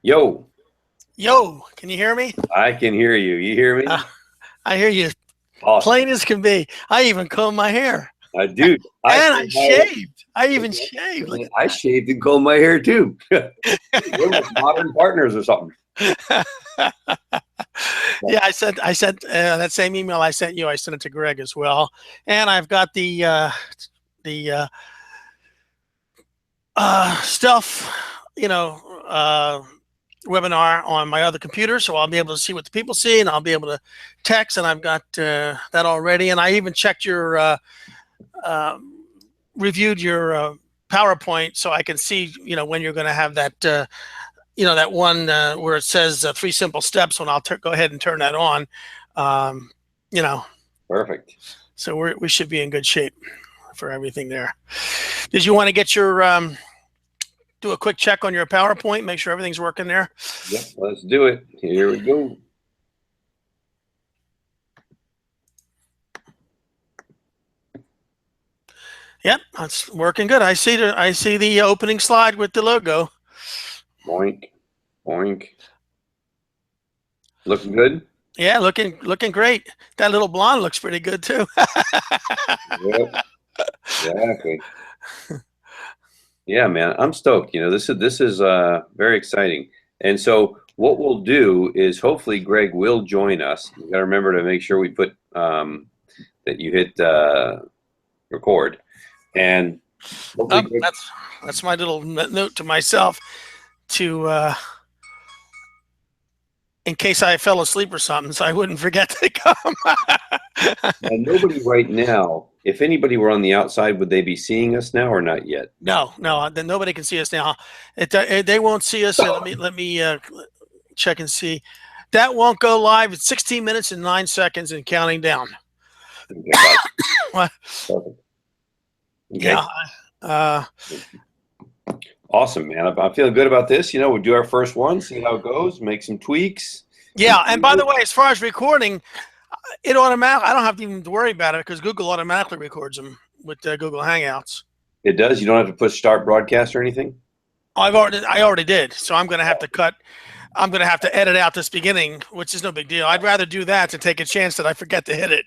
Yo, Yo, can you hear me? I can hear you. You hear Uh, me? I hear you Awesome. plain as can be. I even combed my hair Dude, I and I combed my hair. shaved. I even shaved. Look I shaved and combed my hair too. We're like modern partners or something. at yeah, I sent that same email I sent you. I sent it to Greg as well, and I've got the stuff, you know, webinar on my other computer, so I'll be able to see what the people see, and I'll be able to text. And I've got that already, and I even checked your uh, reviewed your PowerPoint, so I can see, when you're going to have that, that one where it says 3 simple steps. When I'll go ahead and turn that on, um, you know, Perfect. so we should be in good shape for everything there. Did you want to get your do a quick check on your PowerPoint, make sure everything's working there? Yep, let's do it. Here we go. Yep, that's working good. I see the opening slide with the logo. Boink, boink. Looking good? Yeah, looking great. That little blonde looks pretty good too. Yep, exactly. Yeah, man, I'm stoked. This is very exciting. And so what we'll do is hopefully Greg will join us. We got to remember to make sure we put that you hit record. And hopefully Greg, That's my little note to myself to in case I fell asleep or something, so I wouldn't forget to come. and nobody right now, if anybody were on the outside, would they be seeing us now or not yet? No, then nobody can see us now. They won't see us. Let me check and see. That won't go live. It's 16 minutes and 9 seconds and counting down. Okay, What? perfect. Okay. Yeah. Awesome, man. I'm feeling good about this. We'll do our first one, see how it goes, make some tweaks. Yeah, and by the way, as far as recording, it automatically, I don't have to even worry about it because Google automatically records them with Google Hangouts. It does? You don't have to push start broadcast or anything? I already did, so I'm going to have to cut. I'm going to have to edit out this beginning, which is no big deal. I'd rather do that to take a chance that I forget to hit it.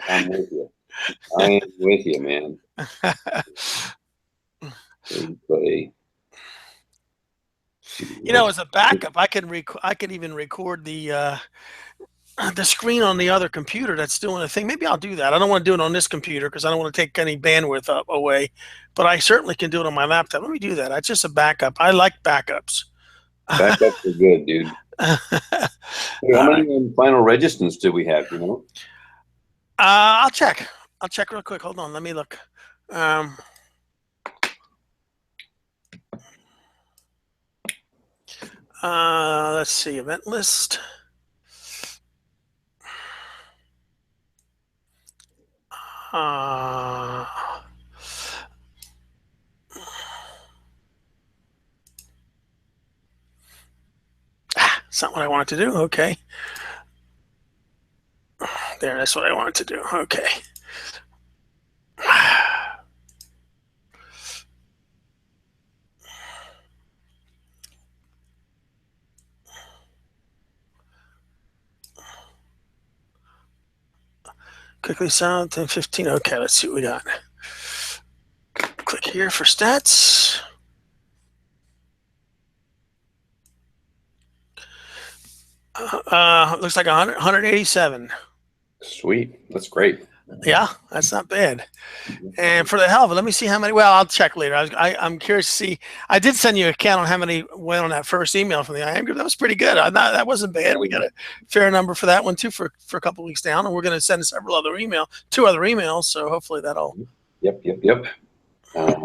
I'm with you. I am with you, man. Play. As a backup, I can even record the screen on the other computer that's doing a thing. Maybe I'll do that. I don't want to do it on this computer because I don't want to take any bandwidth away, but I certainly can do it on my laptop. Let me do that. It's just a backup. I like backups. Backups are good, dude. Hey, how many final registrants do we have, I'll check. I'll check real quick. Hold on. Let me look. Let's see. Event list. That's not what I wanted to do. Okay. There, that's what I wanted to do. Okay. Quickly sound 10:15. Okay, let's see what we got. Click here for stats. Looks like 187. Sweet. That's great. Yeah, that's not bad. And for the hell of it, let me see how many. Well, I'll check later. I'm curious to see. I did send you a count on how many went on that first email from the IAM group. That was pretty good. That wasn't bad. We got a fair number for that one too for a couple of weeks down, and we're going to send two other emails. So hopefully that'll. Yep. Well,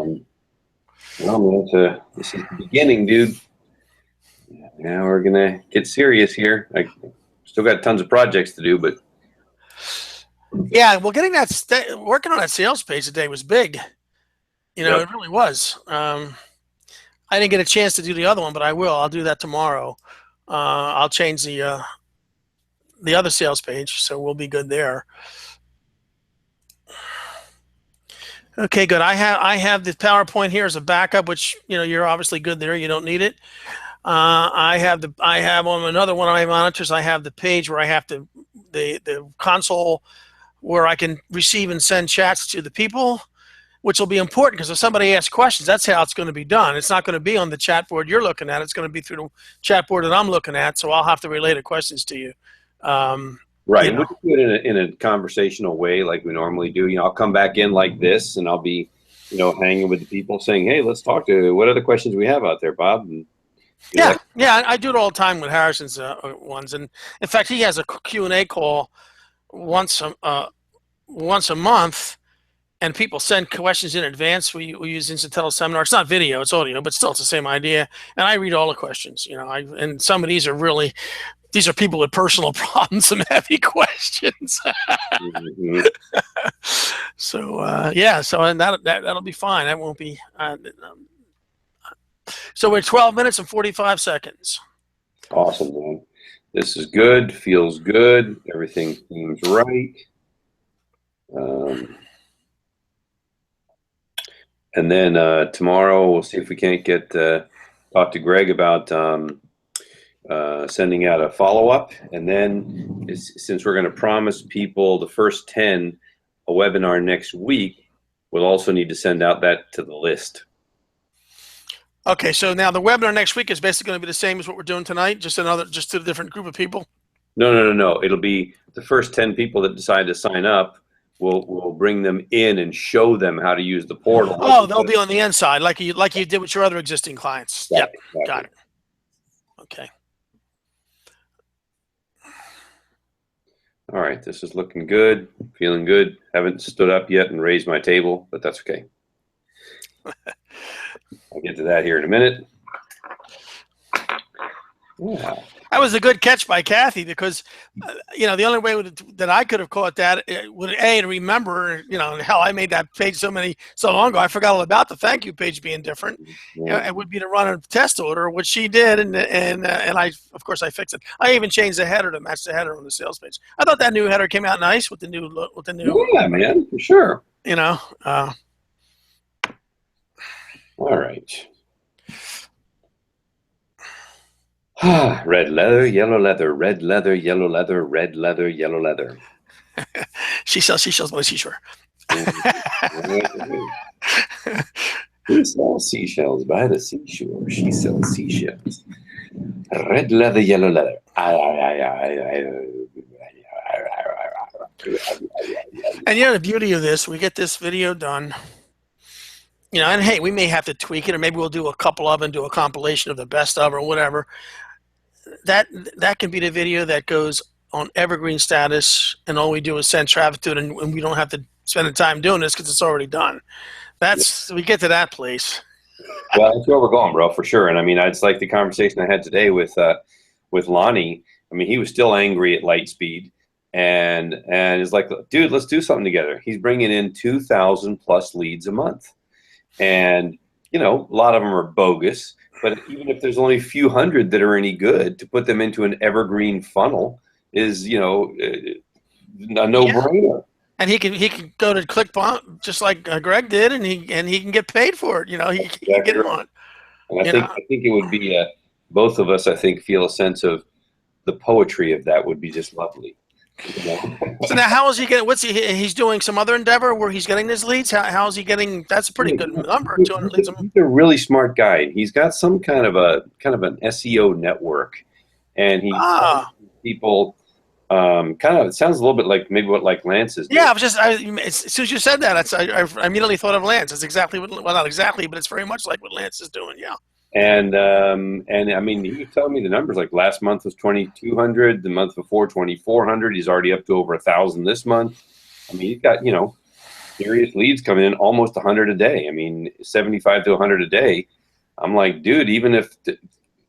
man, this is the beginning, dude. Now we're gonna get serious here. I still got tons of projects to do, but yeah, well, getting working on that sales page today was big. It really was. I didn't get a chance to do the other one, but I will. I'll do that tomorrow. I'll change the other sales page, so we'll be good there. Okay, good. I have the PowerPoint here as a backup, which you're obviously good there. You don't need it. I have on another one of my monitors. I have the page where I have the console where I can receive and send chats to the people, which will be important because if somebody asks questions, that's how it's going to be done. It's not going to be on the chat board you're looking at. It's going to be through the chat board that I'm looking at. So I'll have to relay the questions to you. Right. You know. We do it in a conversational way like we normally do. I'll come back in like this and I'll be, hanging with the people saying, hey, let's talk to what other questions we have out there, Bob. And, yeah, I do it all the time with Harrison's ones. And in fact, he has a Q&A call once a month. And people send questions in advance. We use Instant Teleseminar. It's not video, it's audio, but still it's the same idea. And I read all the questions, and some of these are people with personal problems, some heavy questions. mm-hmm. So, and that'll be fine. That won't be. So we're 12 minutes and 45 seconds. Awesome, man. This is good. Feels good. Everything seems right. And then tomorrow we'll see if we can't get talk to Greg about sending out a follow-up. And then since we're going to promise people the first 10 a webinar next week, we'll also need to send out that to the list. Okay, so now the webinar next week is basically going to be the same as what we're doing tonight, just to a different group of people? No. It'll be the first 10 people that decide to sign up. We'll bring them in and show them how to use the portal. Oh, they'll be on the inside, like you did with your other existing clients. Yeah, yep, exactly. Got it. Okay. All right, this is looking good, feeling good. Haven't stood up yet and raised my table, but that's okay. I'll get to that here in a minute. Yeah. That was a good catch by Kathy because, the only way that I could have caught that would to remember, hell, I made that page so long ago. I forgot all about the thank you page being different. Yeah. It would be to run a test order, which she did, and I, of course, I fixed it. I even changed the header to match the header on the sales page. I thought that new header came out nice with the new. Yeah, man, for sure. All right. Red leather, yellow leather, red leather, yellow leather, red leather, yellow leather. She sells seashells by the seashore. He sells seashells by the seashore. She sells seashells. Red leather, yellow leather. And the beauty of this, we get this video done. And hey, we may have to tweak it, or maybe we'll do a couple of and do a compilation of the best of or whatever. That can be the video that goes on evergreen status, and all we do is send traffic to it, and we don't have to spend the time doing this because it's already done. We get to that place. Well, that's where we're going, bro, for sure. And I mean, it's like the conversation I had today with Lonnie. I mean, he was still angry at Lightspeed, and is like, dude, let's do something together. He's bringing in 2,000 plus leads a month, and a lot of them are bogus. But even if there's only a few hundred that are any good, to put them into an evergreen funnel is, a no-brainer. And he can go to ClickBomb just like Greg did, and he can get paid for it. He can get it on. And I think it would be both of us. I think feel a sense of the poetry of that would be just lovely. So now, how is he getting? He's doing some other endeavor where he's getting his leads. How is he getting? That's a pretty good number. 200 leads a month. He's a really smart guy. He's got some kind of an SEO network, and he people it sounds a little bit like maybe what Lance is doing. Yeah, as soon as you said that, I immediately thought of Lance. It's exactly not exactly, but it's very much like what Lance is doing. Yeah. And I mean, he was telling me the numbers. Like last month was 2,200. The month before 2,400. He's already up to over 1,000 this month. I mean, he's got serious leads coming in, almost 100 a day. I mean, 75 to 100 a day. I'm like, dude, even if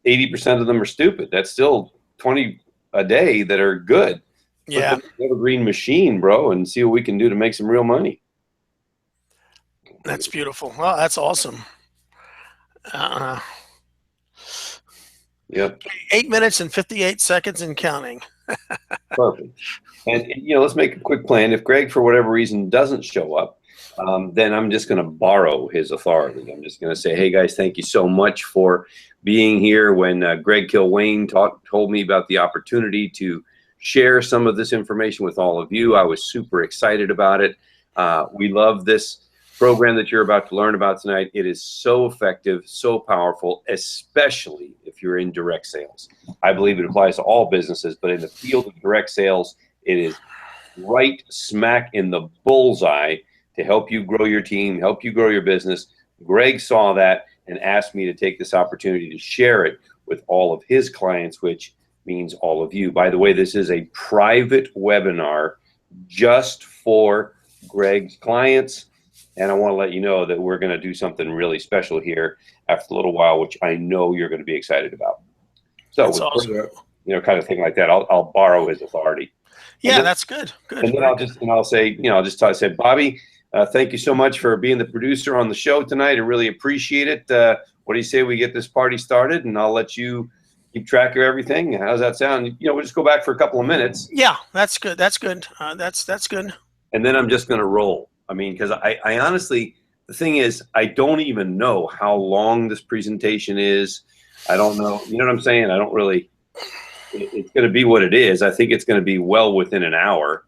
80% of them are stupid, that's still 20 a day that are good. Yeah. Put them in an evergreen machine, bro, and see what we can do to make some real money. That's beautiful. Well, that's awesome. Yep. 8 minutes and 58 seconds and counting. Perfect. And let's make a quick plan. If Greg, for whatever reason, doesn't show up, then I'm just going to borrow his authority. I'm just going to say, hey guys, thank you so much for being here. When Greg Kilwain told me about the opportunity to share some of this information with all of you, I was super excited about it. We love this program that you're about to learn about tonight. It is so effective, so powerful, especially if you're in direct sales. I believe it applies to all businesses, but in the field of direct sales, it is right smack in the bullseye to help you grow your team, help you grow your business. Greg saw that and asked me to take this opportunity to share it with all of his clients, which means all of you. By the way, this is a private webinar just for Greg's clients. And I want to let you know that we're going to do something really special here after a little while, which I know you're going to be excited about. So, That's awesome. kind of thing like that, I'll borrow his authority. Yeah, that's good. Good. And then I'll say, say, Bobby, thank you so much for being the producer on the show tonight. I really appreciate it. What do you say we get this party started, and I'll let you keep track of everything? How does that sound? We'll just go back for a couple of minutes. Yeah, that's good. That's good. That's good. And then I'm just going to roll. I mean, because I honestly, the thing is, I don't even know how long this presentation is. I don't know. You know what I'm saying? I don't really. It's going to be what it is. I think it's going to be well within an hour.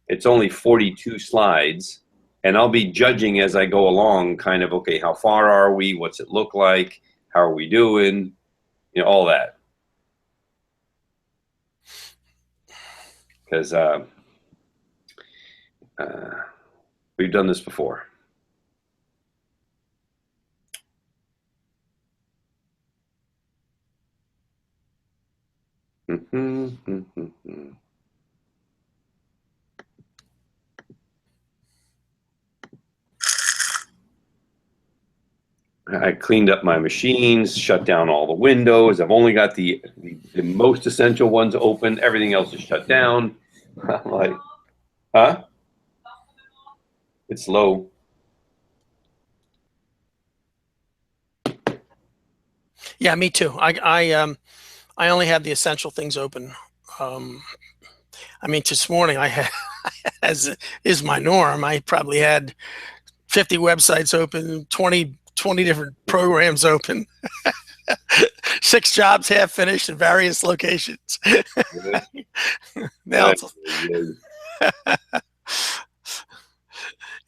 It's only 42 slides, and I'll be judging as I go along, kind of, okay, how far are we? What's it look like? How are we doing? All that. Because we've done this before. I cleaned up my machines, shut down all the windows. I've only got the most essential ones open. Everything else is shut down. I'm like, huh? It's low. Yeah, me too. I only have the essential things open. I mean, this morning I had, as is my norm, I probably had 50 websites open, 20 different programs open, 6 jobs half finished in various locations. Now it's,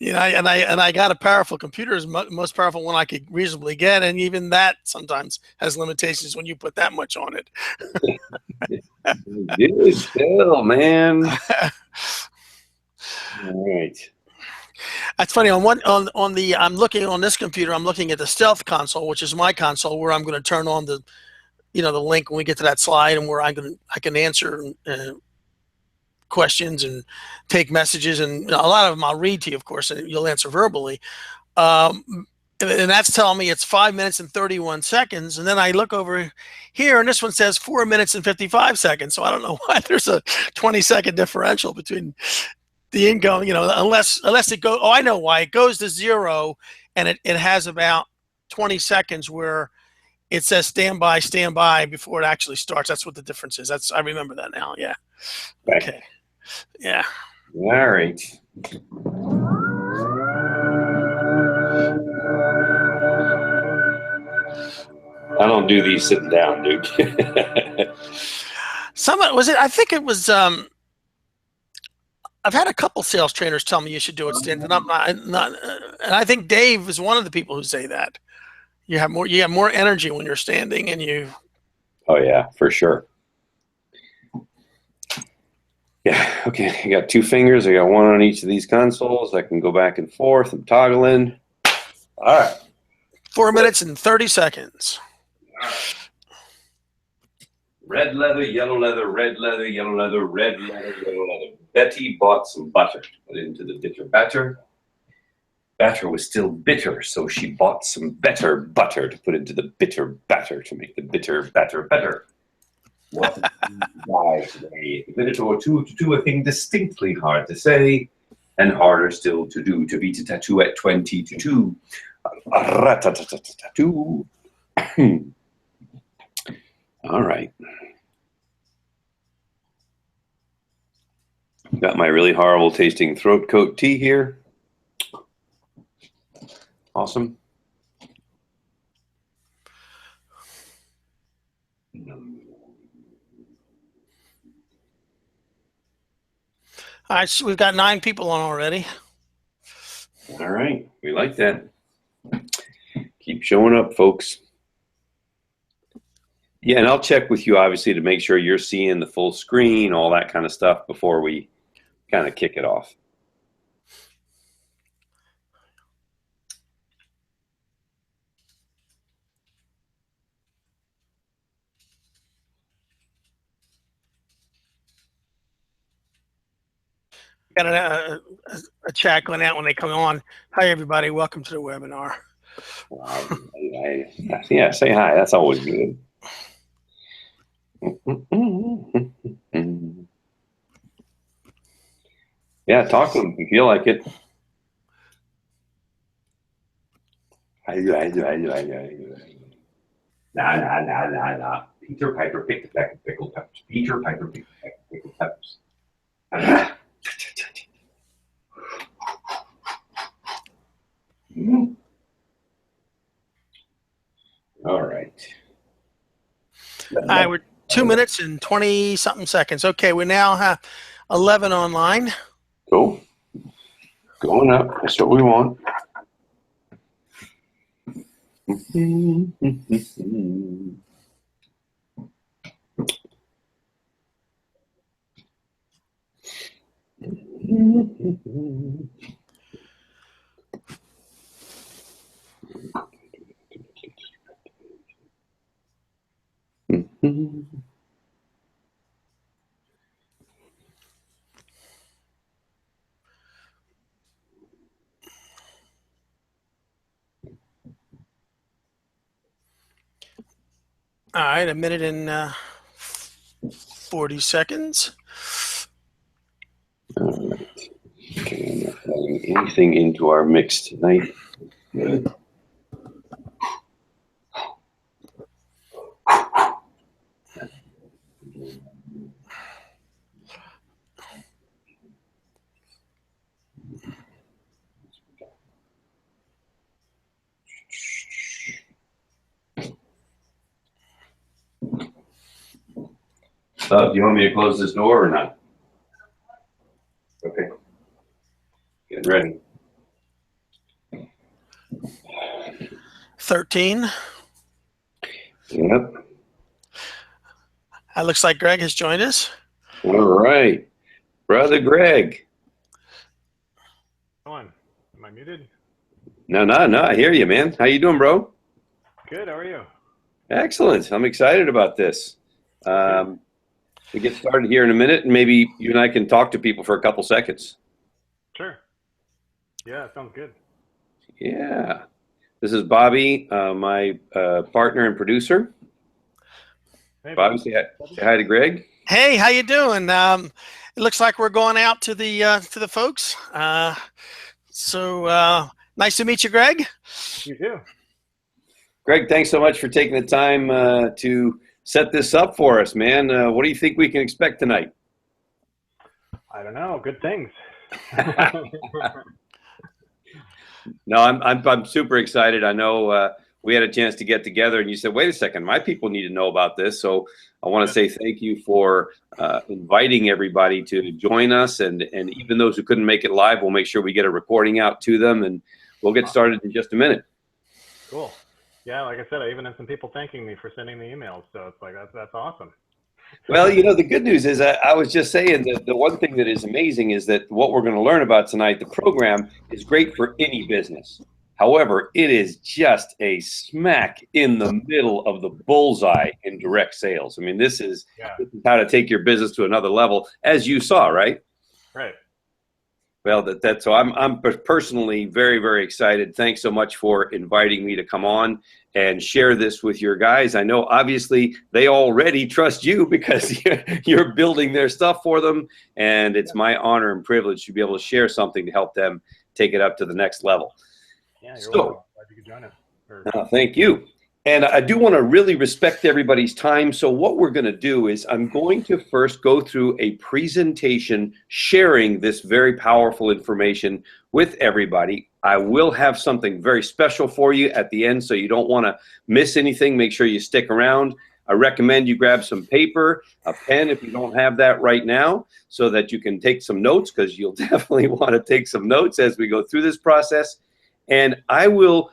and I got a powerful computer, is most powerful one I could reasonably get, and even that sometimes has limitations when you put that much on it. Dude, chill, man. All right. That's funny. I'm looking on this computer. I'm looking at the Stealth console, which is my console, where I'm going to turn on the link when we get to that slide, and where I can answer questions and take messages, and a lot of them I'll read to you, of course, and you'll answer verbally. And that's telling me it's 5 minutes and 31 seconds. And then I look over here, and this one says 4 minutes and 55 seconds. So I don't know why there's a 20-second differential between the incoming, unless it goes. Oh, I know why. It goes to 0, and it has about 20 seconds where it says stand by before it actually starts. That's what the difference is. I remember that now. Yeah. Okay. Yeah. All right. I don't do these sitting down, dude. I think it was. I've had a couple sales trainers tell me you should do it standing, and I'm not. And I think Dave is one of the people who say that you have more energy when you're standing, and you. Oh yeah, for sure. Yeah. Okay. I got 2 fingers. I got one on each of these consoles. I can go back and forth. I'm toggling. All right. 4 minutes and 30 seconds. Red leather, yellow leather, red leather, yellow leather, red leather, yellow leather. Betty bought some butter, put it into the bitter batter. Batter was still bitter, so she bought some better butter to put into the bitter batter to make the bitter batter better. What why today? A minute or two to do a thing distinctly hard to say, and harder still to do, to beat a tattoo at 20 to 2. Rat-a-tat-tat-tat-tat-too. All right. Got my really horrible tasting throat coat tea here. Awesome. All right, so we've got 9 people on already. All right, we like that. Keep showing up, folks. Yeah, and I'll check with you, obviously, to make sure you're seeing the full screen, all that kind of stuff before we kind of kick it off. Got a chat going out when they come on. Hi, everybody. Welcome to the webinar. Wow. Yeah, say hi. That's always good. Yeah, talk to them if you feel like it. Nah. Peter Piper picked a peck of pickled peppers. Peter Piper picked a peck of pickled peppers. All right. All right, we're 2 minutes and 20 something seconds. Okay, we now have 11 online. Cool. Going up. That's what we want. All right, 1 minute and 40 seconds. All right. Okay, I'm not adding anything into our mix tonight. Good. Do you want me to close this door or not? Okay. Getting ready. 13. Yep. Looks like Greg has joined us. All right. Brother Greg. On. Am I muted? No, I hear you, man. How you doing, bro? Good. How are you? Excellent. I'm excited about this. We get started here in a minute, and maybe you and I can talk to people for a couple seconds. Sure. Yeah, sounds good. Yeah. This is Bobby, my partner and producer. Hey, Bobby, say hi to Greg. Hey, how you doing? It looks like we're going out to the folks. So nice to meet you, Greg. You too. Greg, thanks so much for taking the time to set this up for us, man. What do you think we can expect tonight? I don't know. Good things. No, I'm super excited. I know we had a chance to get together, and you said, "Wait a second, my people need to know about this." So I want to say thank you for inviting everybody to join us, and even those who couldn't make it live, we'll make sure we get a recording out to them, and we'll get started in just a minute. Cool. Yeah, like I said, I even had some people thanking me for sending the emails, so it's like that's awesome. Well, the good news is I was just saying that the one thing that is amazing is that what we're going to learn about tonight, the program is great for any business. However, it is just a smack in the middle of the bullseye in direct sales. I mean, this is how to take your business to another level, as you saw, right? Right. Well, so I'm personally very, very excited. Thanks so much for inviting me to come on and share this with your guys. I know obviously they already trust you because you're building their stuff for them, and it's my honor and privilege to be able to share something to help them take it up to the next level. Yeah, you're welcome. Glad you could join us. Thank you. And I do want to really respect everybody's time. So what we're going to do is I'm going to first go through a presentation sharing this very powerful information with everybody. I will have something very special for you at the end, so you don't want to miss anything. Make sure you stick around. I recommend you grab some paper, a pen if you don't have that right now, so that you can take some notes, because you'll definitely want to take some notes as we go through this process. And I will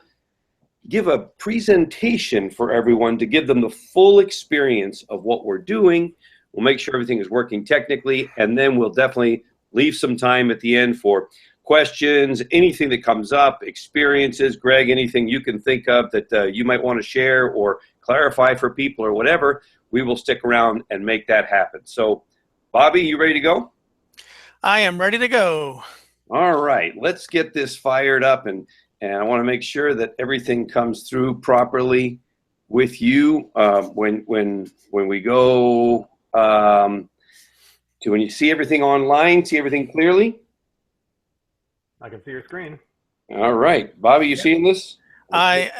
give a presentation for everyone to give them the full experience of what we're doing. We'll make sure everything is working technically, and then we'll definitely leave some time at the end for questions, anything that comes up, experiences. Greg, anything you can think of that you might want to share or clarify for people or whatever, we will stick around and make that happen. So, Bobby, you ready to go? I am ready to go. All right, let's get this fired up, and I want to make sure that everything comes through properly with you when we go to when you see everything online, see everything clearly. I can see your screen. All right, Bobby, you seeing this?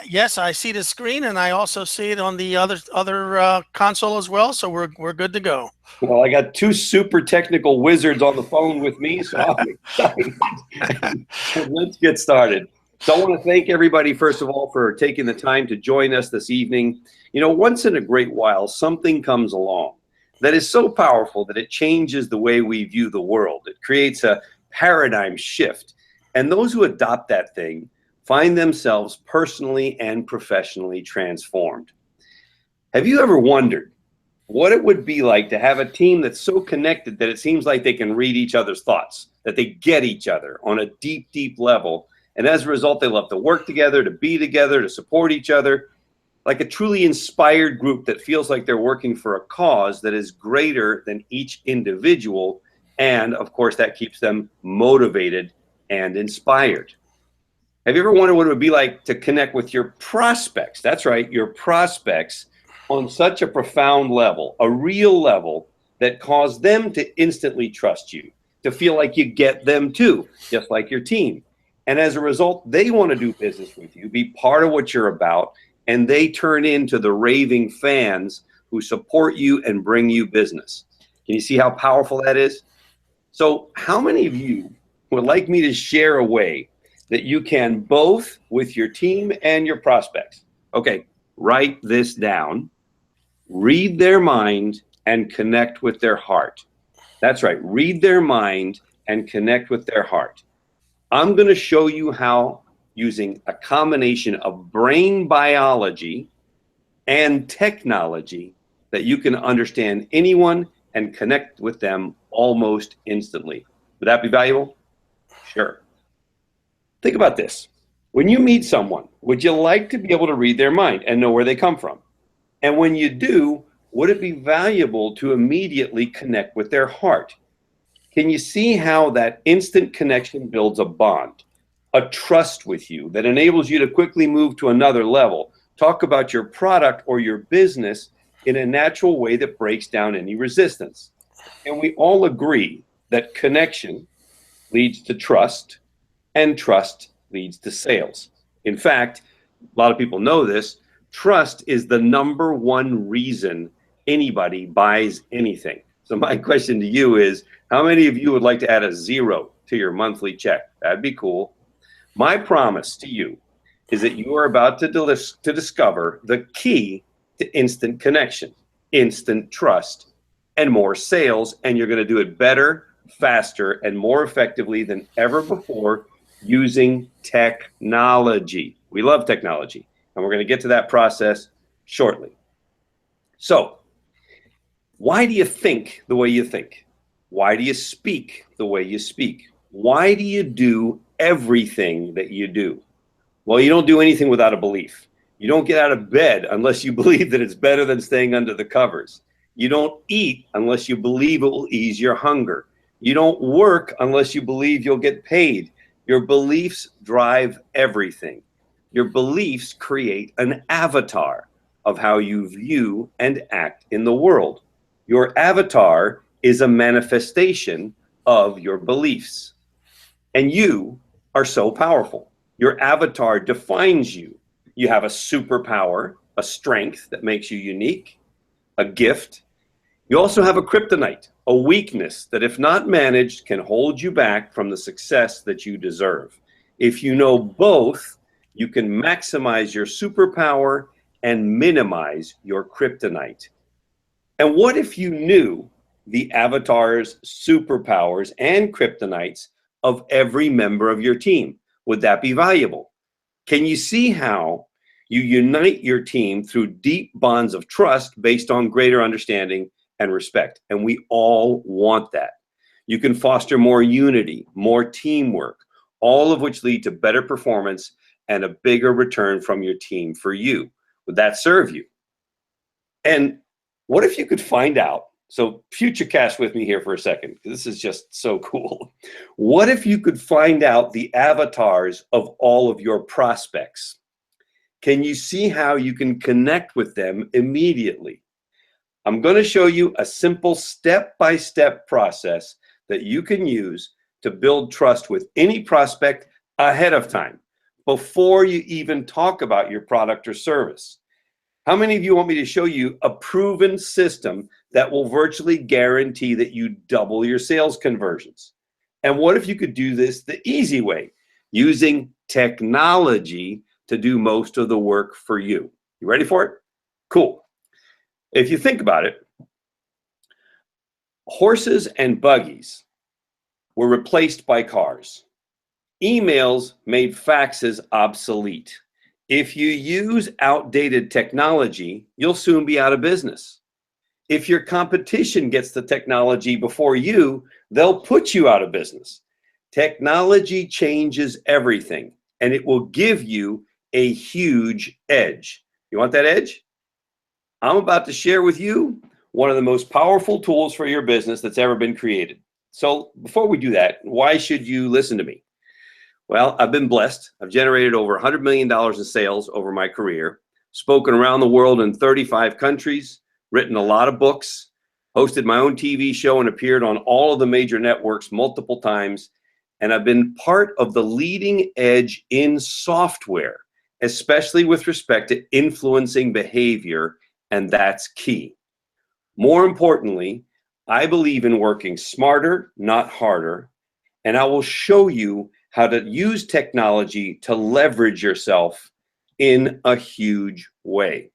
Yes, I see the screen, and I also see it on the other console as well. So we're good to go. Well, I got two super technical wizards on the phone with me, so I'm excited. Let's get started. So I want to thank everybody, first of all, for taking the time to join us this evening. You know, once in a great while, something comes along that is so powerful that it changes the way we view the world. It creates a paradigm shift. And those who adopt that thing find themselves personally and professionally transformed. Have you ever wondered what it would be like to have a team that's so connected that it seems like they can read each other's thoughts, that they get each other on a deep, deep level? And as a result, they love to work together, to be together, to support each other, like a truly inspired group that feels like they're working for a cause that is greater than each individual. And of course, that keeps them motivated and inspired. Have you ever wondered what it would be like to connect with your prospects? That's right, your prospects on such a profound level, a real level that caused them to instantly trust you, to feel like you get them too, just like your team. And as a result, they want to do business with you, be part of what you're about, and they turn into the raving fans who support you and bring you business. Can you see how powerful that is? So how many of you would like me to share a way that you can both with your team and your prospects? Okay, write this down, read their mind, and connect with their heart. That's right, read their mind and connect with their heart. I'm going to show you how, using a combination of brain biology and technology, that you can understand anyone and connect with them almost instantly. Would that be valuable? Sure. Think about this. When you meet someone, would you like to be able to read their mind and know where they come from? And when you do, would it be valuable to immediately connect with their heart? Can you see how that instant connection builds a bond, a trust with you that enables you to quickly move to another level, talk about your product or your business in a natural way that breaks down any resistance? And we all agree that connection leads to trust, and trust leads to sales. In fact, a lot of people know this, trust is the #1 reason anybody buys anything. So my question to you is, how many of you would like to add a 0 to your monthly check? That'd be cool. My promise to you is that you are about to discover the key to instant connection, instant trust, and more sales, and you're going to do it better, faster, and more effectively than ever before using technology. We love technology, and we're going to get to that process shortly. So, why do you think the way you think? Why do you speak the way you speak? Why do you do everything that you do? Well, you don't do anything without a belief. You don't get out of bed unless you believe that it's better than staying under the covers. You don't eat unless you believe it will ease your hunger. You don't work unless you believe you'll get paid. Your beliefs drive everything. Your beliefs create an avatar of how you view and act in the world. Your avatar is a manifestation of your beliefs. And you are so powerful. Your avatar defines you. You have a superpower a strength that makes you unique, a gift. You also have a kryptonite, a weakness that if not managed can hold you back from the success that you deserve. If you know both, you can maximize your superpower and minimize your kryptonite. And what if you knew the avatars, superpowers, and kryptonites of every member of your team? Would that be valuable? Can you see how you unite your team through deep bonds of trust based on greater understanding and respect? And we all want that. You can foster more unity, more teamwork, all of which lead to better performance and a bigger return from your team for you. Would that serve you? And what if you could find out? So future cast with me here for a second, because this is just so cool. What if you could find out the avatars of all of your prospects? Can you see how you can connect with them immediately? I'm going to show you a simple step-by-step process that you can use to build trust with any prospect ahead of time, before you even talk about your product or service. How many of you want me to show you a proven system that will virtually guarantee that you double your sales conversions? And what if you could do this the easy way, using technology to do most of the work for you? You ready for it? Cool. If you think about it, horses and buggies were replaced by cars. Emails made faxes obsolete. If you use outdated technology, you'll soon be out of business. If your competition gets the technology before you, they'll put you out of business. Technology changes everything, and it will give you a huge edge. You want that edge? I'm about to share with you one of the most powerful tools for your business that's ever been created. So before we do that, why should you listen to me? Well, I've been blessed. I've generated over $100 million in sales over my career, spoken around the world in 35 countries, written a lot of books, hosted my own TV show, and appeared on all of the major networks multiple times. And I've been part of the leading edge in software, especially with respect to influencing behavior, and that's key. More importantly, I believe in working smarter, not harder, and I will show you how to use technology to leverage yourself in a huge way.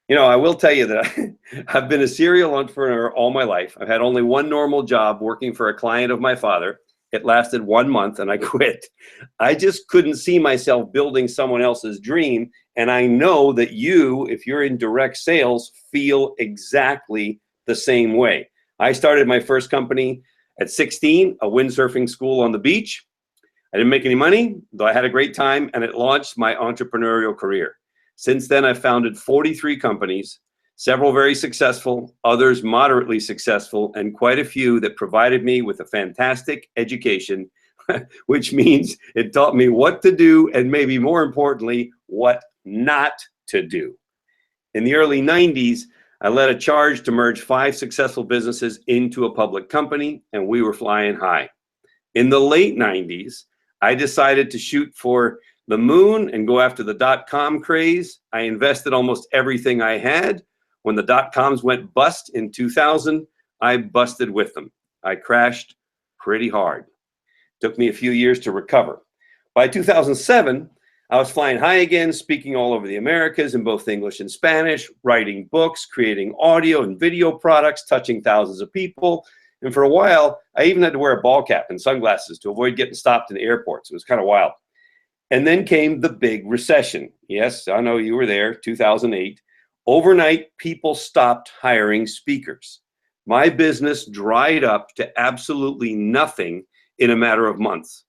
You know, I will tell you that I've been a serial entrepreneur all my life. I've had only one normal job, working for a client of my father. It lasted 1 month and I quit. I just couldn't see myself building someone else's dream. And I know that you, if you're in direct sales, feel exactly the same way. I started my first company at 16, a windsurfing school on the beach. I didn't make any money, though I had a great time, and it launched my entrepreneurial career. Since then, I've founded 43 companies, several very successful, others moderately successful, and quite a few that provided me with a fantastic education, which means it taught me what to do and, maybe more importantly, what not to do. In the early 90s, I led a charge to merge 5 successful businesses into a public company, and we were flying high. In the late 90s, I decided to shoot for the moon and go after the dot-com craze. I invested almost everything I had. When the dot-coms went bust in 2000, I busted with them. I crashed pretty hard. Took me a few years to recover. By 2007, I was flying high again, speaking all over the Americas in both English and Spanish, writing books, creating audio and video products, touching thousands of people. And for a while, I even had to wear a ball cap and sunglasses to avoid getting stopped in the airports. It was kind of wild. And then came the big recession. Yes, I know you were there, 2008. Overnight, people stopped hiring speakers. My business dried up to absolutely nothing in a matter of months.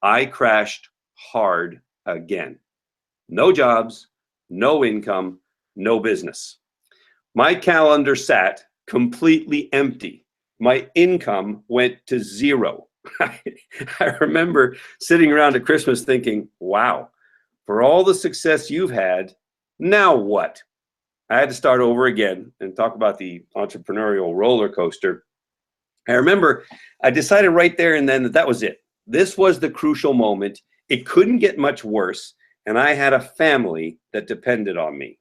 I crashed hard again. No jobs, no income, no business. My calendar sat completely empty. My income went to zero. I remember sitting around at Christmas thinking, wow, for all the success you've had, now what? I had to start over again and talk about the entrepreneurial roller coaster. I remember I decided right there and then that that was it. This was the crucial moment. It couldn't get much worse, and I had a family that depended on me.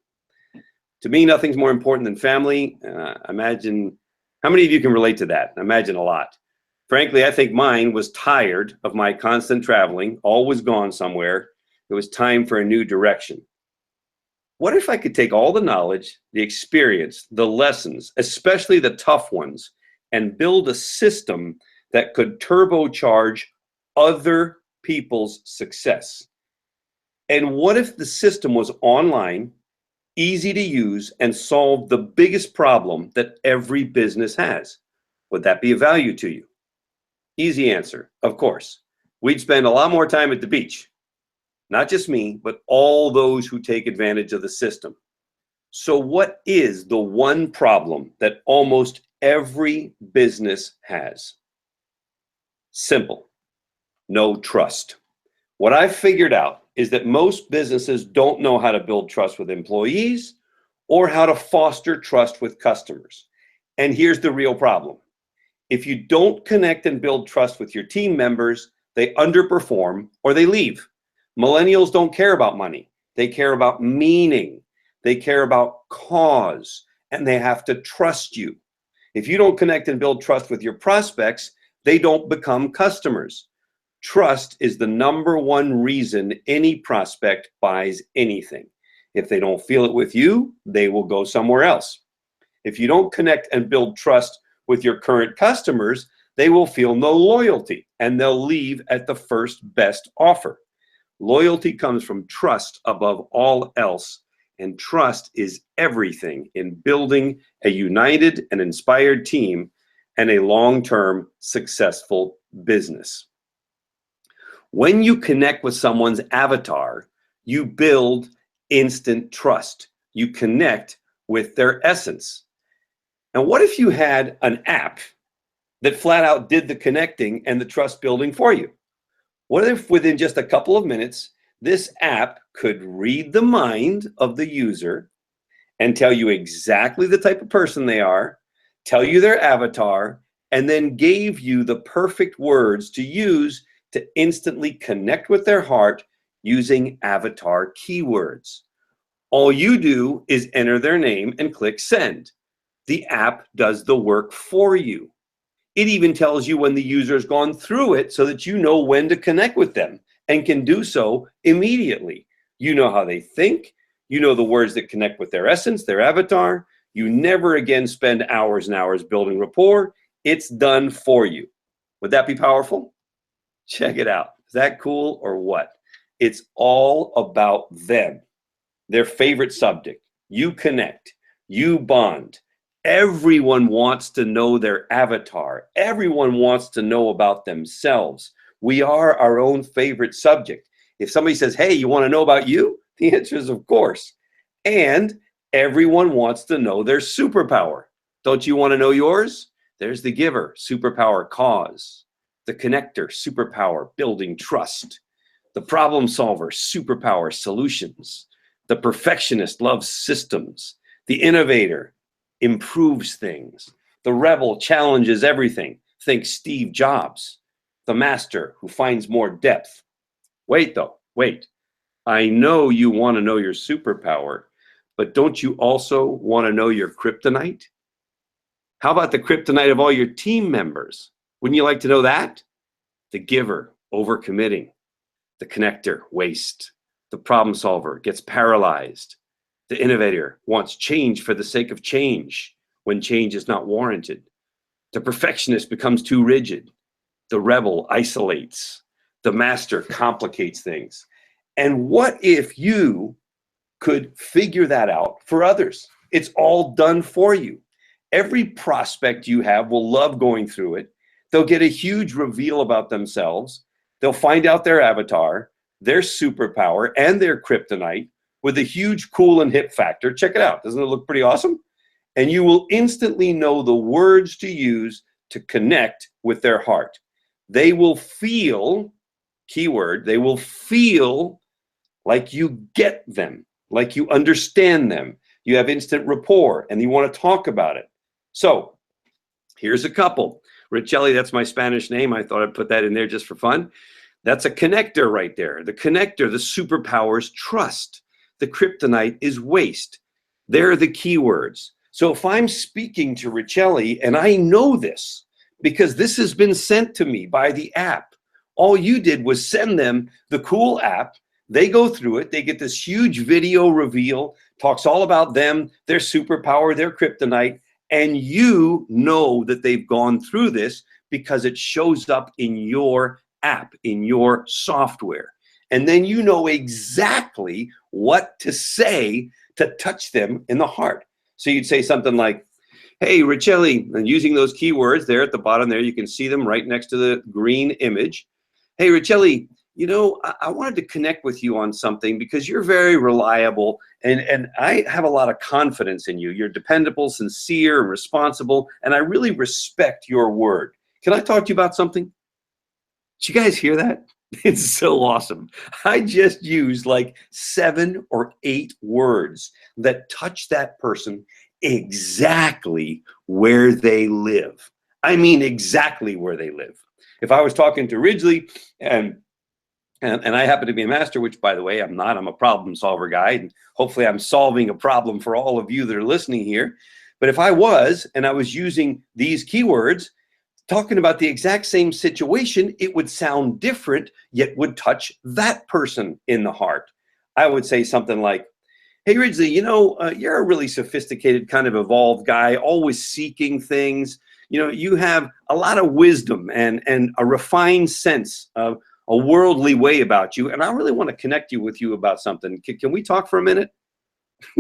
To me, nothing's more important than family. Imagine, how many of you can relate to that? Imagine a lot. Frankly, I think mine was tired of my constant traveling, always gone somewhere. It was time for a new direction. What if I could take all the knowledge, the experience, the lessons, especially the tough ones, and build a system that could turbocharge other people's success? And what if the system was online, easy to use, and solved the biggest problem that every business has? Would that be of value to you? Easy answer, of course. We'd spend a lot more time at the beach. Not just me, but all those who take advantage of the system. So what is the one problem that almost every business has? Simple. No trust. What I've figured out is that most businesses don't know how to build trust with employees or how to foster trust with customers. And here's the real problem. If you don't connect and build trust with your team members, they underperform or they leave. Millennials don't care about money. They care about meaning. They care about cause, and they have to trust you. If you don't connect and build trust with your prospects, they don't become customers. Trust is the number one reason any prospect buys anything. If they don't feel it with you, they will go somewhere else. If you don't connect and build trust with your current customers, they will feel no loyalty and they'll leave at the first best offer. Loyalty comes from trust above all else, and trust is everything in building a united and inspired team and a long-term successful business. When you connect with someone's avatar, you build instant trust. You connect with their essence. And what if you had an app that flat out did the connecting and the trust building for you? What if within just a couple of minutes, this app could read the mind of the user and tell you exactly the type of person they are, tell you their avatar, and then gave you the perfect words to use to instantly connect with their heart using avatar keywords? All you do is enter their name and click send. The app does the work for you. It even tells you when the user has gone through it so that you know when to connect with them and can do so immediately. You know how they think. You know the words that connect with their essence, their avatar. You never again spend hours and hours building rapport. It's done for you. Would that be powerful? Check it out. Is that cool or what? It's all about them, their favorite subject. You connect, you bond. Everyone wants to know their avatar. Everyone wants to know about themselves. We are our own favorite subject. If somebody says, hey, you want to know about you? The answer is of course. And everyone wants to know their superpower. Don't you want to know yours? There's the giver, superpower, cause. The connector, superpower, building trust. The problem solver, superpower, solutions. The perfectionist loves systems. The innovator improves things. The rebel challenges everything. Think Steve Jobs. The master who finds more depth. Wait though, wait. I know you want to know your superpower, but don't you also want to know your kryptonite? How about the kryptonite of all your team members? Wouldn't you like to know that? The giver, overcommitting. The connector, waste. The problem solver gets paralyzed. The innovator wants change for the sake of change when change is not warranted. The perfectionist becomes too rigid. The rebel isolates. The master complicates things. And what if you could figure that out for others? It's all done for you. Every prospect you have will love going through it. They'll get a huge reveal about themselves. They'll find out their avatar, their superpower, and their kryptonite with a huge cool and hip factor. Check it out. Doesn't it look pretty awesome? And you will instantly know the words to use to connect with their heart. They will feel, keyword, they will feel like you get them, like you understand them. You have instant rapport and you want to talk about it. So here's a couple. Richelli, that's my Spanish name. I thought I'd put that in there just for fun. That's a connector right there. The connector, the superpower is trust. The kryptonite is waste. They're the keywords. So if I'm speaking to Richelli, and I know this because this has been sent to me by the app, all you did was send them the cool app. They go through it. They get this huge video reveal, talks all about them, their superpower, their kryptonite, and you know that they've gone through this because it shows up in your app, in your software. And then you know exactly what to say to touch them in the heart. So you'd say something like, hey, Richelli, and using those keywords there at the bottom there, you can see them right next to the green image. Hey, Richelli, you know, I wanted to connect with you on something because you're very reliable and I have a lot of confidence in you. You're dependable, sincere, and responsible, and I really respect your word. Can I talk to you about something? Did you guys hear that? It's so awesome. I just used like 7 or 8 words that touch that person exactly where they live. I mean, exactly where they live. If I was talking to Ridgely and I happen to be a master, which by the way, I'm not, I'm a problem solver guy. And hopefully I'm solving a problem for all of you that are listening here. But if I was, and I was using these keywords, talking about the exact same situation, it would sound different, yet would touch that person in the heart. I would say something like, hey, Ridgely, you know, you're a really sophisticated kind of evolved guy, always seeking things. You know, you have a lot of wisdom and a refined sense of a worldly way about you. And I really want to connect you with you about something. Can we talk for a minute?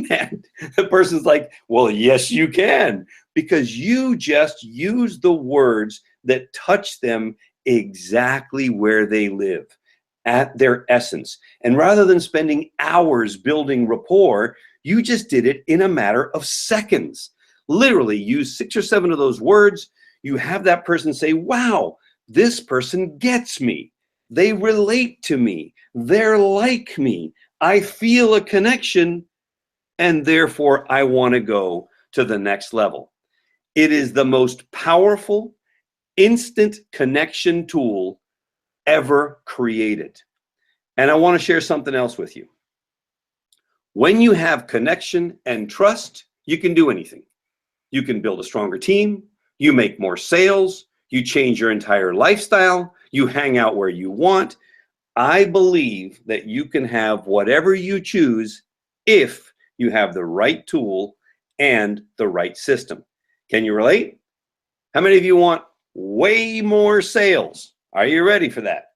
And the person's like, well, yes, you can, because you just use the words that touch them exactly where they live, at their essence. And rather than spending hours building rapport, you just did it in a matter of seconds. Literally use 6 or 7 of those words. You have that person say, wow, this person gets me. They relate to me. They're like me. I feel a connection. And therefore, I want to go to the next level. It is the most powerful instant connection tool ever created. And I want to share something else with you. When you have connection and trust, you can do anything. You can build a stronger team. You make more sales. You change your entire lifestyle. You hang out where you want. I believe that you can have whatever you choose if you have the right tool and the right system. Can you relate? How many of you want way more sales? Are you ready for that?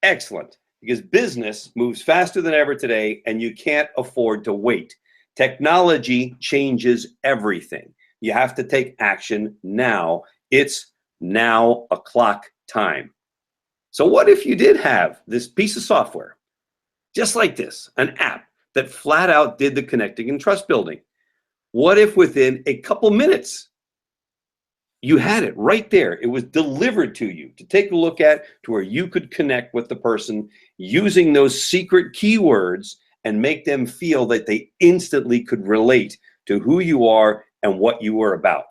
Excellent, because business moves faster than ever today and you can't afford to wait. Technology changes everything. You have to take action now. It's now o'clock time. So what if you did have this piece of software, just like this, an app that flat out did the connecting and trust building? What if within a couple minutes, you had it right there? It was delivered to you to take a look at, to where you could connect with the person using those secret keywords and make them feel that they instantly could relate to who you are and what you are about.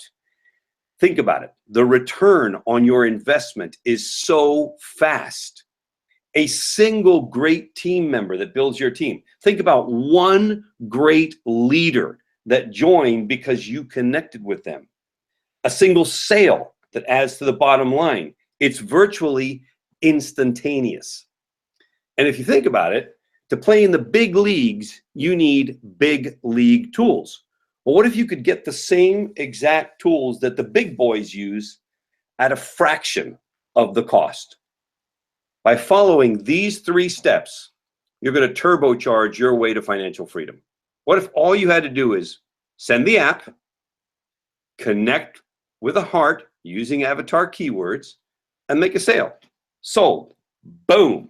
Think about it. The return on your investment is so fast. A single great team member that builds your team. Think about one great leader that joined because you connected with them. A single sale that adds to the bottom line. It's virtually instantaneous. And if you think about it, to play in the big leagues, you need big league tools. Well, what if you could get the same exact tools that the big boys use at a fraction of the cost? By following these 3 steps, you're going to turbocharge your way to financial freedom. What if all you had to do is send the app, connect with a heart using avatar keywords, and make a sale? Sold. Boom.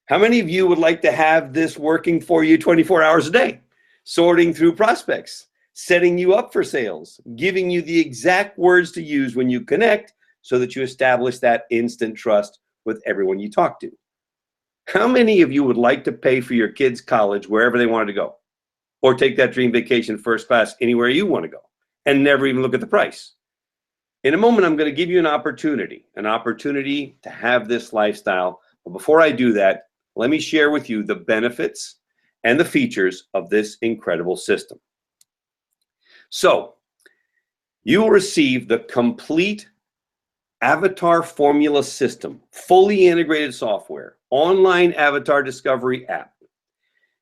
How many of you would like to have this working for you 24 hours a day? Sorting through prospects, setting you up for sales, giving you the exact words to use when you connect so that you establish that instant trust with everyone you talk to. How many of you would like to pay for your kids' college wherever they wanted to go? Or take that dream vacation first class anywhere you want to go and never even look at the price? In a moment, I'm going to give you an opportunity to have this lifestyle. But before I do that, let me share with you the benefits and the features of this incredible system. So, you will receive the complete Avatar Formula System, fully integrated software, online avatar discovery app.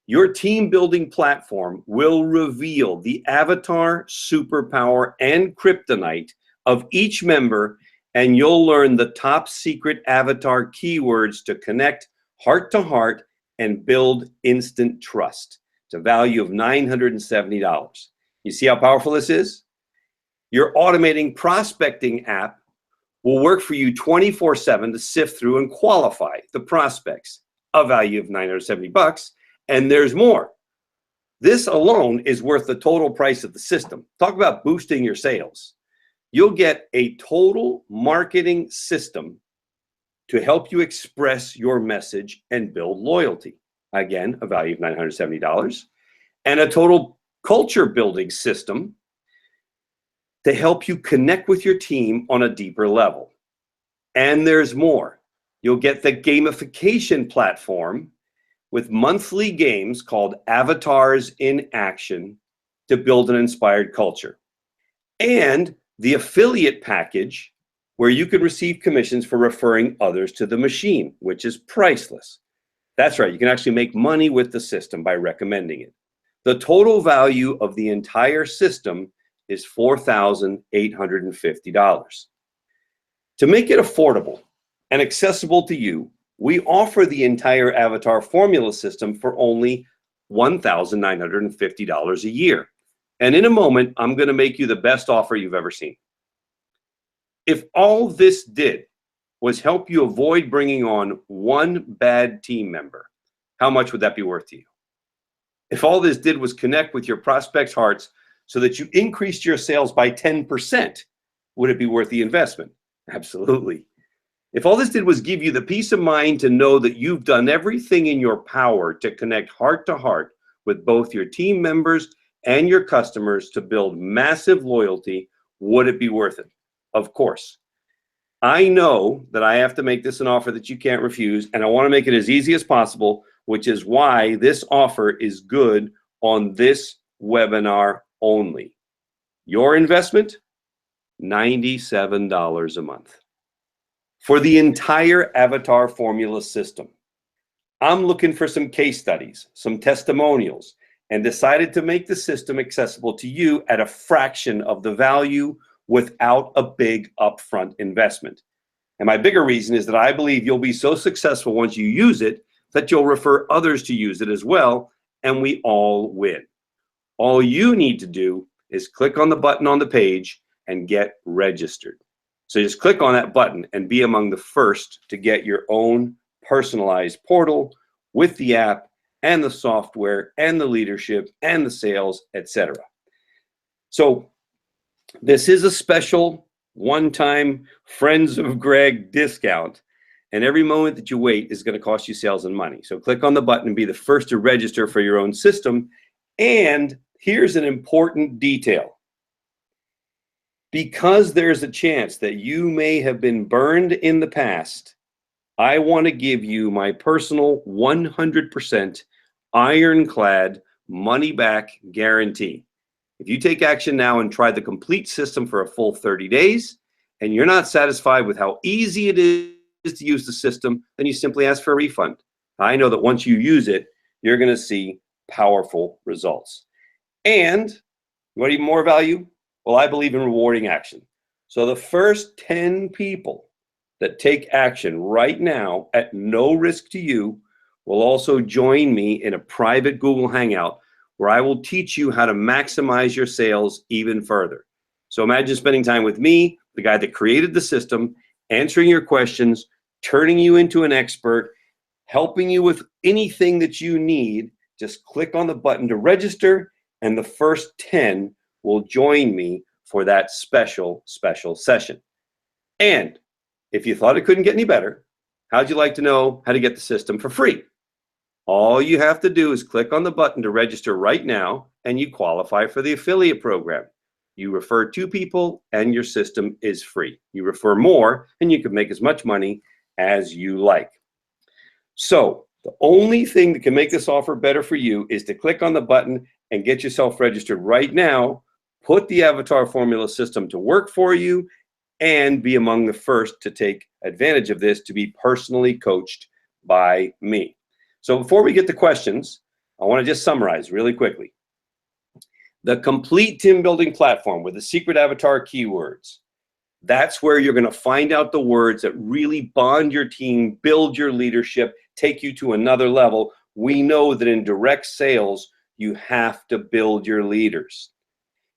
Your team building platform will reveal the avatar, superpower, and kryptonite of each member, and you'll learn the top secret avatar keywords to connect heart to heart and build instant trust. It's a value of $970. You see how powerful this is? Your automating prospecting app will work for you 24/7 to sift through and qualify the prospects, a value of $970, and there's more. This alone is worth the total price of the system. Talk about boosting your sales. You'll get a total marketing system to help you express your message and build loyalty. Again, a value of $970, and a total culture building system to help you connect with your team on a deeper level. And there's more. You'll get the gamification platform with monthly games called Avatars in Action to build an inspired culture. And the affiliate package where you can receive commissions for referring others to the machine, which is priceless. That's right, you can actually make money with the system by recommending it. The total value of the entire system is $4,850. To make it affordable and accessible to you, we offer the entire Avatar Formula System for only $1,950 a year. And in a moment, I'm going to make you the best offer you've ever seen. If all this did was help you avoid bringing on one bad team member, how much would that be worth to you? If all this did was connect with your prospects' hearts so that you increased your sales by 10%, would it be worth the investment? Absolutely. If all this did was give you the peace of mind to know that you've done everything in your power to connect heart to heart with both your team members and your customers to build massive loyalty, would it be worth it? Of course. I know that I have to make this an offer that you can't refuse, and I want to make it as easy as possible, which is why this offer is good on this webinar only. Your investment, $97 a month for the entire Avatar Formula System. I'm looking for some case studies, some testimonials, and decided to make the system accessible to you at a fraction of the value without a big upfront investment. And my bigger reason is that I believe you'll be so successful once you use it that you'll refer others to use it as well, and we all win. All you need to do is click on the button on the page and get registered. So just click on that button and be among the first to get your own personalized portal with the app and the software and the leadership and the sales, etc. So this is a special one-time Friends of Greg discount, and every moment that you wait is going to cost you sales and money. So click on the button and be the first to register for your own system. And here's an important detail. Because there's a chance that you may have been burned in the past, I want to give you my personal 100% ironclad money-back guarantee. If you take action now and try the complete system for a full 30 days, and you're not satisfied with how easy it is to use the system, then you simply ask for a refund. I know that once you use it, you're going to see powerful results. And you want even more value? Well, I believe in rewarding action. So the first 10 people that take action right now at no risk to you will also join me in a private Google Hangout where I will teach you how to maximize your sales even further. So imagine spending time with me, the guy that created the system, answering your questions, turning you into an expert, helping you with anything that you need. Just click on the button to register, and the first 10 will join me for that special session. And if you thought it couldn't get any better, how'd you like to know how to get the system for free? All you have to do is click on the button to register right now, and you qualify for the affiliate program. You refer 2 people and your system is free. You refer more and you can make as much money as you like. So The only thing that can make this offer better for you is to click on the button and get yourself registered right now, put the Avatar Formula system to work for you, and be among the first to take advantage of this to be personally coached by me. So before we get to questions, I want to just summarize really quickly. The complete team building platform with the secret avatar keywords, that's where you're going to find out the words that really bond your team, build your leadership, take you to another level. We know that in direct sales, you have to build your leaders.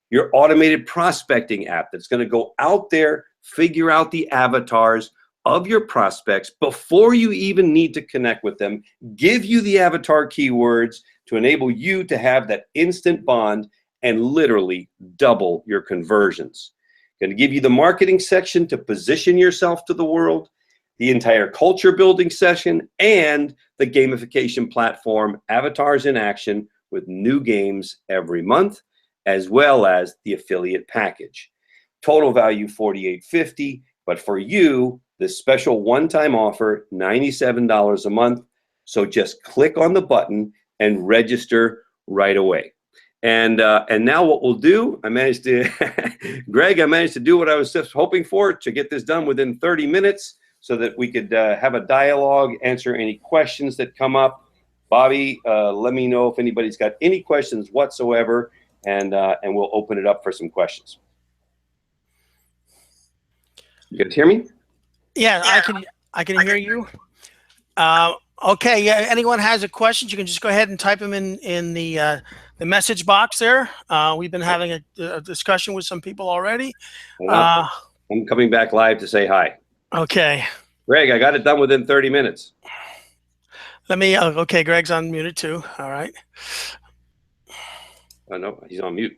Your automated prospecting app that's going to go out there, figure out the avatars of your prospects before you even need to connect with them, give you the avatar keywords to enable you to have that instant bond and literally double your conversions. Going to give you the marketing section to position yourself to the world, the entire culture building session, and the gamification platform, Avatars in Action, with new games every month, as well as the affiliate package. Total value $48.50, but for you, this special one-time offer, $97 a month. So just click on the button and register right away. And now what we'll do, Greg, I managed to do what I was just hoping for, to get this done within 30 minutes so that we could have a dialogue, answer any questions that come up. Bobby, let me know if anybody's got any questions whatsoever, and we'll open it up for some questions. You guys hear me? Yeah, I can hear you. Okay, yeah. Anyone has a question, you can just go ahead and type them in the message box there. We've been having a discussion with some people already. I'm coming back live to say hi. Okay. Greg, I got it done within 30 minutes. Let me. Okay, Greg's unmuted too. All right. Oh no, he's on mute.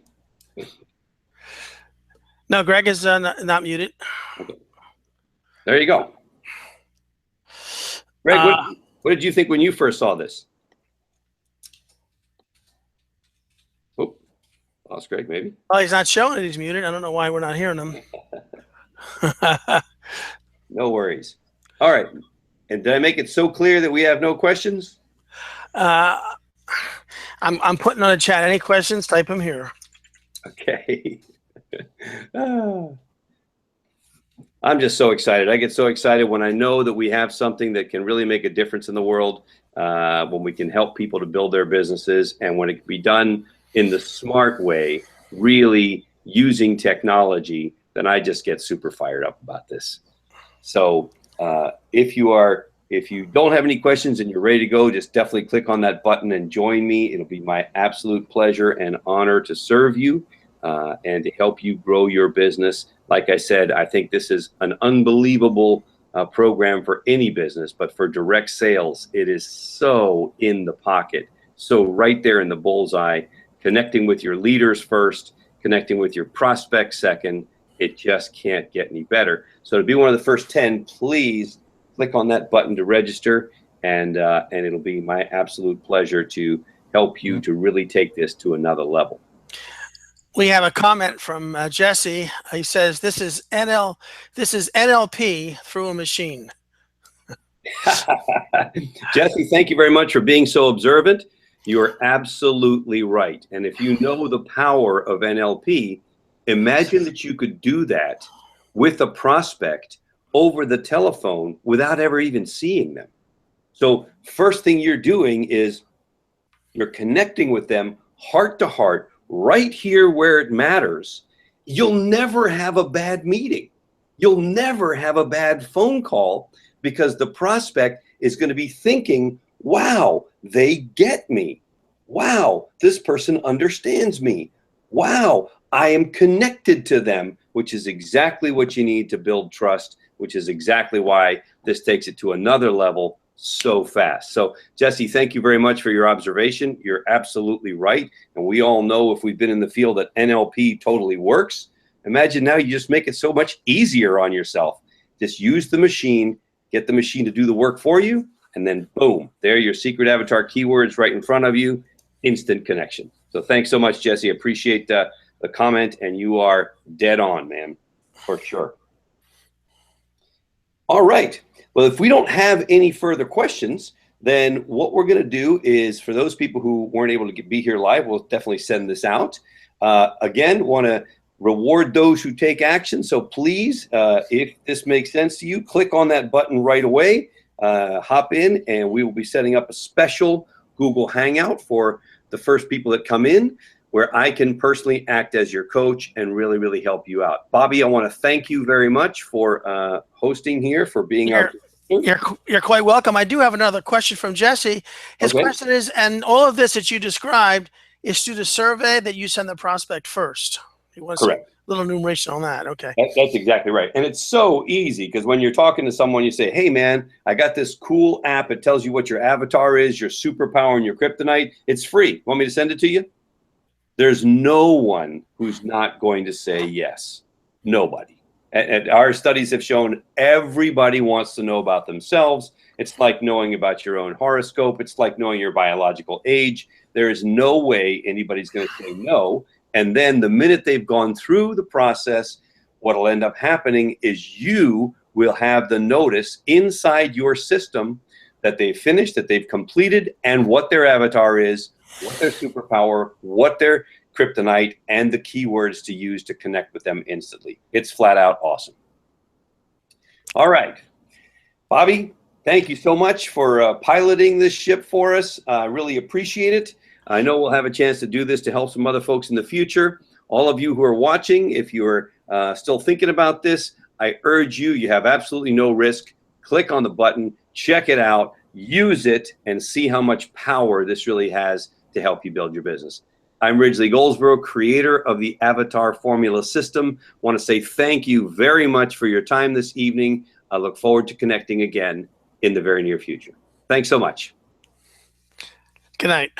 No, Greg is not muted. Okay. There you go. Greg, what did you think when you first saw this? Oh, lost Greg, maybe. Well, he's not showing it. He's muted. I don't know why we're not hearing him. No worries. All right. And did I make it so clear that we have no questions? I'm putting on the chat. Any questions? Type them here. Okay. I'm just so excited. I get so excited when I know that we have something that can really make a difference in the world, when we can help people to build their businesses, and when it can be done in the smart way, really using technology, then I just get super fired up about this. So if you don't have any questions and you're ready to go, just definitely click on that button and join me. It'll be my absolute pleasure and honor to serve you and to help you grow your business. Like I said, I think this is an unbelievable program for any business, but for direct sales, it is so in the pocket, so right there in the bullseye, connecting with your leaders first, connecting with your prospects second. It just can't get any better. So to be one of the first 10, please click on that button to register, and it'll be my absolute pleasure to help you to really take this to another level. We have a comment from Jesse. He says, "This is NLP through a machine." Jesse, thank you very much for being so observant. You are absolutely right. And if you know the power of NLP, imagine that you could do that with a prospect over the telephone without ever even seeing them. So first thing you're doing is you're connecting with them heart to heart, right here where it matters. You'll never have a bad meeting. You'll never have a bad phone call, because the prospect is going to be thinking, wow, they get me. Wow, this person understands me. Wow, I am connected to them, which is exactly what you need to build trust, which is exactly why this takes it to another level so fast. So Jesse, thank you very much for your observation. You're absolutely right. And we all know, if we've been in the field, that NLP totally works. Imagine now you just make it so much easier on yourself. Just use the machine, get the machine to do the work for you, and then boom, there are your secret avatar keywords right in front of you, instant connection. So thanks so much, Jesse. Appreciate the comment, and you are dead on, man, for sure. All right. Well, if we don't have any further questions, then what we're going to do is, for those people who weren't able to be here live, we'll definitely send this out. Again, want to reward those who take action. So please, if this makes sense to you, click on that button right away, hop in, and we will be setting up a special Google Hangout for the first people that come in, where I can personally act as your coach and really, really help you out. Bobby, I want to thank you very much for hosting here, for being our... You're quite welcome. I do have another question from Jesse. His question is, and all of this that you described is through the survey that you send the prospect first. He wants Correct. A little enumeration on that. Okay. That's exactly right. And it's so easy, because when you're talking to someone, you say, hey, man, I got this cool app. It tells you what your avatar is, your superpower, and your kryptonite. It's free. Want me to send it to you? There's no one who's not going to say yes. Nobody. And our studies have shown everybody wants to know about themselves. It's like knowing about your own horoscope. It's like knowing your biological age. There is no way anybody's going to say no. And then the minute they've gone through the process, what will end up happening is you will have the notice inside your system that they've finished, that they've completed, and what their avatar is, what their superpower, what their kryptonite, and the keywords to use to connect with them instantly. It's flat out awesome. All right. Bobby, thank you so much for piloting this ship for us. I really appreciate it. I know we'll have a chance to do this to help some other folks in the future. All of you who are watching, if you're still thinking about this, I urge you, you have absolutely no risk. Click on the button, check it out, use it, and see how much power this really has to help you build your business. I'm Ridgely Goldsboro, creator of the Avatar Formula System. I want to say thank you very much for your time this evening. I look forward to connecting again in the very near future. Thanks so much. Good night.